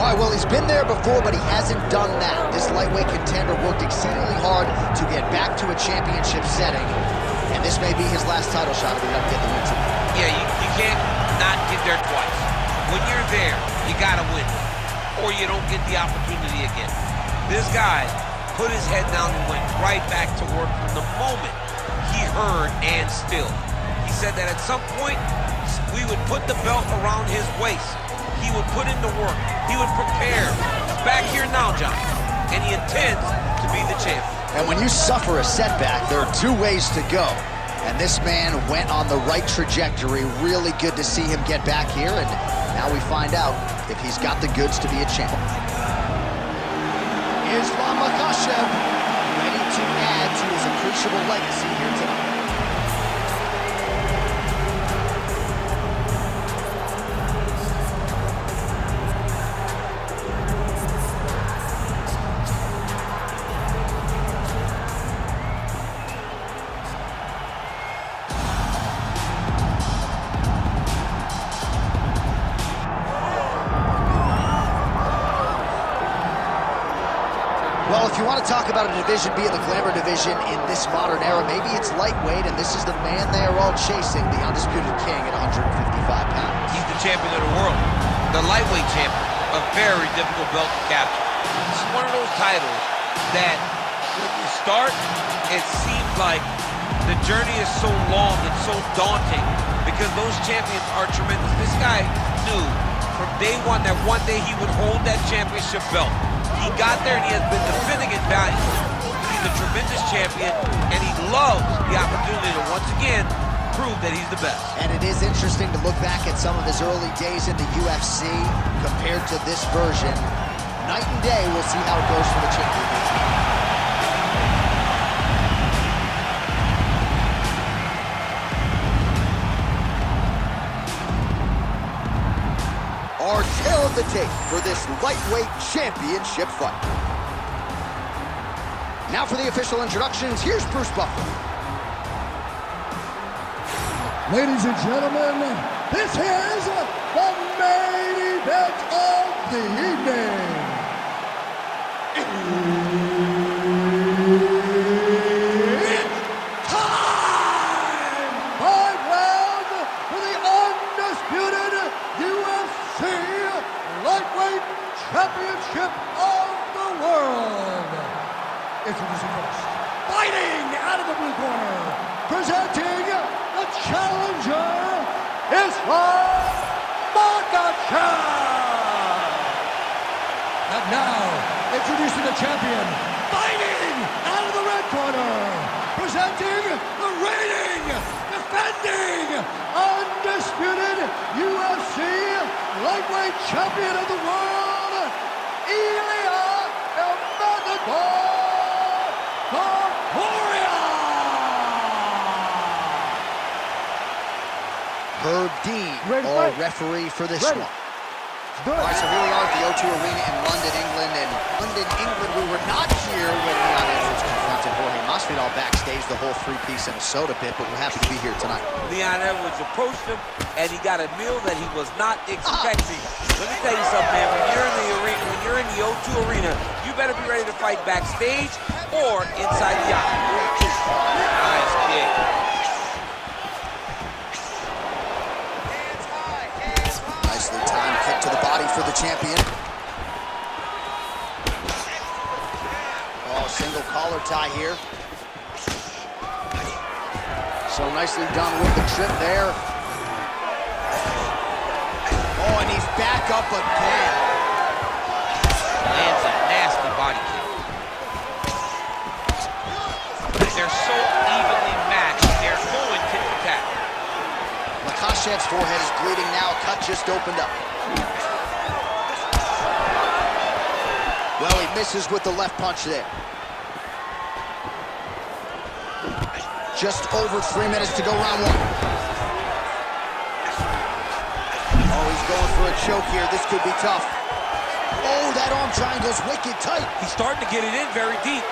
All right, well, he's been there before, but he hasn't done that. This lightweight contender worked exceedingly hard to get back to a championship setting, and this may be his last title shot if he doesn't get the win tonight. Yeah, you can't not get there twice. When you're there, you gotta win, or you don't get the opportunity again. This guy put his head down and went right back to work from the moment he heard and still. He said that at some point, we would put the belt around his waist. He would put in the work. He would prepare. He's back here now, John, and he intends to be the champion. And when you suffer a setback, there are two ways to go. And this man went on the right trajectory. Really good to see him get back here, and now we find out if he's got the goods to be a champion. Islam Makhachev, ready to add to his appreciable legacy here tonight. Well, if you want to talk about a division being the glamour division in this modern era, maybe it's lightweight, and this is the man they are all chasing, the undisputed king at 155 pounds. He's the champion of the world, the lightweight champion, a very difficult belt to capture. This is one of those titles that when you start, it seems like the journey is so long and so daunting because those champions are tremendous. This guy knew from day one that one day he would hold that championship belt. He got there and he has been defending it valiantly. He's a tremendous champion, and he loves the opportunity to once again prove that he's the best. And it is interesting to look back at some of his early days in the UFC compared to this version. Night and day, we'll see how it goes for the champion. Our tale of the tape for this lightweight championship fight. Now for the official introductions, here's Bruce Buffer. Ladies and gentlemen, this is the main event of the evening. It's time! 5 rounds for the undisputed UFC Lightweight Championship of the World. Introducing first, fighting out of the blue corner, presenting the challenger, Islam Makhachev. And now, introducing the champion, fighting out of the red corner, presenting the reigning, defending, undisputed UFC lightweight champion of the world, Ilia Topuria. Herb Dean, our referee for this one. All right, so here we are at the O2 Arena in London, England. And London, England, we were not here when Leon Edwards confronted Jorge Masvidal backstage, the whole three-piece and a soda pit, but we're happy to be here tonight. Leon Edwards approached him, and he got a meal that he was not expecting. Let me tell you something, man. When you're in the arena, when you're in the O2 Arena, you better be ready to fight backstage or inside the octagon. Nice kick. Nicely timed kick to the body for the champion. Oh, single collar tie here. So nicely done with the trip there. Oh, and he's back up again. Lands a nasty body kick. They're so evenly matched. They're going tit for tat. Makhachev's forehead is bleeding now. Cut just opened up. Well, he misses with the left punch there. Just over 3 minutes to go, round one. Oh, he's going for a choke here. This could be tough. Oh, that arm triangle's wicked tight. He's starting to get it in very deep.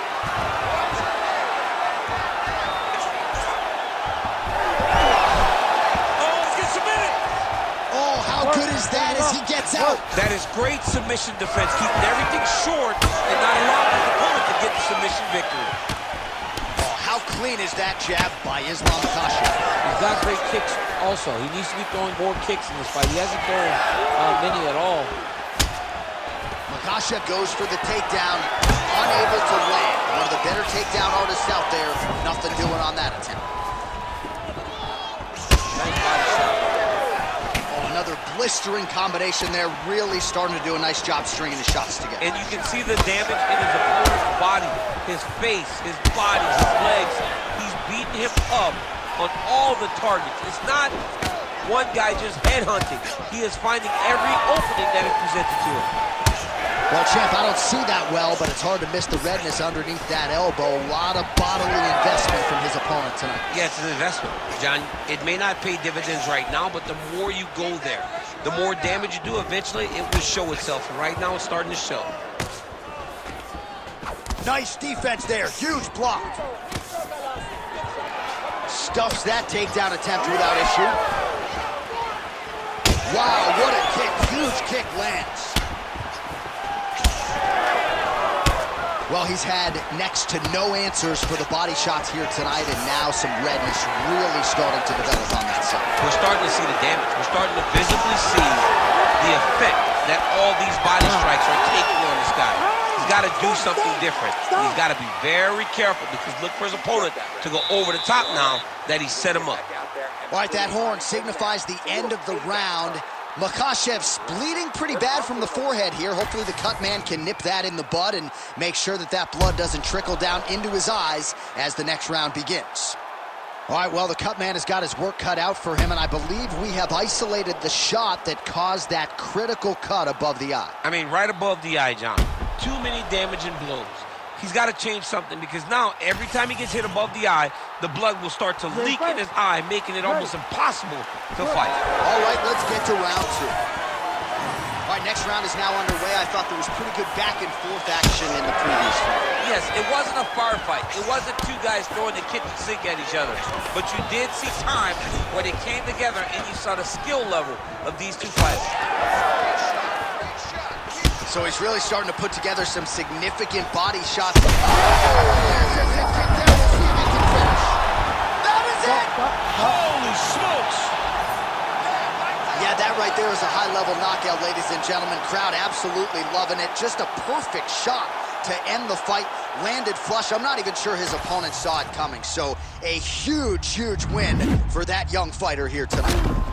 good is that as he gets out? That is great submission defense, keeping everything short and not allowing his opponent to get the submission victory. Oh, how clean is that jab by Islam Makhachev? He's got great kicks also. He needs to be throwing more kicks in this fight. He hasn't thrown many at all. Makhachev goes for the takedown, unable to land. One of the better takedown artists out there. Nothing doing on that attempt. Nice body shot. Oh, another blistering combination there. Really starting to do a nice job stringing the shots together. And you can see the damage in his opponent's body, his face, his body, his legs. He's beating him up on all the targets. It's not one guy just headhunting. He is finding every opening that is presented to him. Well, champ, I don't see that well, but it's hard to miss the redness underneath that elbow. A lot of bodily investment from his opponent tonight. Yeah, it's an investment, John. It may not pay dividends right now, but the more you go there, the more damage you do, eventually it will show itself. And right now it's starting to show. Nice defense there. Huge block. Stuffs that takedown attempt without issue. Wow, what a kick. Huge kick lands. Well, he's had next to no answers for the body shots here tonight, and now some redness really starting to develop on that side. We're starting to see the damage. We're starting to visibly see the effect that all these body strikes are taking on this guy. He's got to do something different. He's got to be very careful because look for his opponent to go over the top now that he set him up. All right, that horn signifies the end of the round. Makhachev's bleeding pretty bad from the forehead here. Hopefully the cut man can nip that in the bud and make sure that that blood doesn't trickle down into his eyes as the next round begins. All right, well, the cut man has got his work cut out for him, and I believe we have isolated the shot that caused that critical cut above the eye. I mean, right above the eye, John. Too many damaging blows. He's got to change something because now every time he gets hit above the eye, the blood will start to leak in his eye, making it almost impossible to fight. All right, let's get to round two. All right, next round is now underway. I thought there was pretty good back and forth action in the previous fight. Yes, it wasn't a firefight. It wasn't two guys throwing the kitchen sink at each other. But you did see times where they came together and you saw the skill level of these two fighters. So he's really starting to put together some significant body shots. That is it! Holy smokes! Yeah, that right there is a high-level knockout, ladies and gentlemen. Crowd absolutely loving it. Just a perfect shot to end the fight. Landed flush. I'm not even sure his opponent saw it coming. So a huge, huge win for that young fighter here tonight.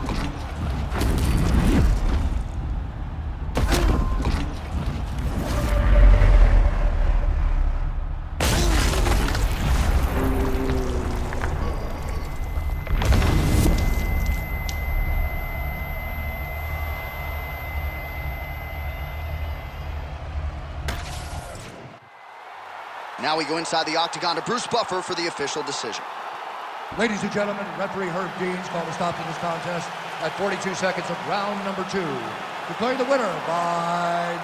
Now we go inside the octagon to Bruce Buffer for the official decision. Ladies and gentlemen, referee Herb Deans called a stop to this contest at 42 seconds of round number 2. Declaring the winner by